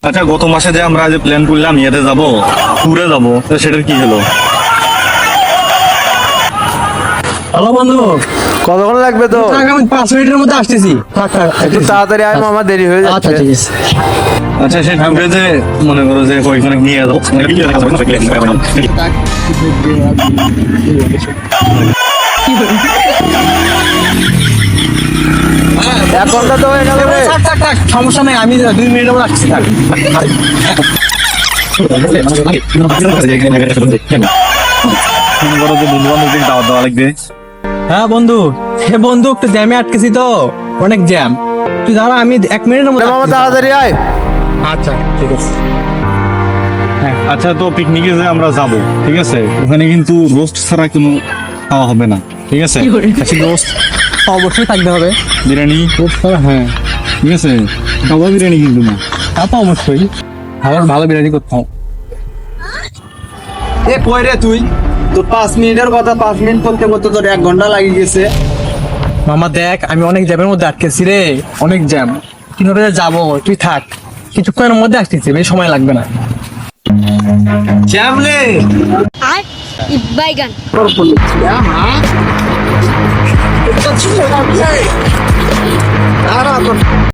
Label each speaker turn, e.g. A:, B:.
A: আচ্ছা, গত মাসে যে আমরা যে প্ল্যান করলাম ইয়েতে যাবো, ট্যুরে যাবো, তো সেটার কি হলো?
B: হ্যালো বন্ধু,
C: কতক্ষণ লাগবে তো?
B: আমি 5 মিনিটের মধ্যে আসতেছি।
C: একটু তাড়াতাড়ি আয়, আমার দেরি হয়ে
B: আচ্ছা
C: যাচ্ছে।
B: ঠিক আছে।
A: আচ্ছা, সেই ট্যুরে যে মনে করো যে ওইখানে নিয়ে যাবো,
C: এক ঘন্টা তো হয়ে গেল রে।
B: থাক থাক থাক, সমস্যা নেই, আমি 2 মিনিটের মধ্যে আসছি। থাক।
A: মনে করো যে বন্ধু বান্ধবদের দাওয়াত দেওয়া লাগবে।
B: হ্যাঁ বন্ধু, হে বন্ধু, একটু জ্যামে আটকেছি তো, অনেক জ্যাম। তুই দাঁড়া, আমি 1 মিনিটের মধ্যে
C: মামা
B: আসতেছি।
C: তাড়াতাড়ি আয়।
B: আচ্ছা ঠিক আছে।
A: আচ্ছা, তো পিকনিকে যে আমরা যাব, ঠিক আছে, ওখানে কিন্তু রোস্ট ছাড়া কোনো খাওয়া হবে না, ঠিক আছে?
B: আচ্ছা, রোস্ট অবশ্যই থাকতে হবে।
A: বিরিয়ানি, হ্যাঁ, ঠিক আছে, খাওয়া বিরিয়ানি কিন্তু না।
B: তা তো অবশ্যই, আমার ভালো বিরিয়ানি করতে হবে।
C: এ কই রে তুই? তোর 5 মিনিটের কথা, 5 মিনিট করতে করতে তোর 1 ঘন্টা লাগিয়ে গেছে।
B: মামা দেখ, আমি অনেক জ্যামের মধ্যে আটকেছি রে, অনেক জ্যাম। কিভাবে যে যাবো, তুই থাক, কিছুক্ষণের মধ্যে আসতেছি, বেশি সময় লাগবে না।
C: জ্যাম রে।
D: আর বাইগান
C: দাঁড়া তোর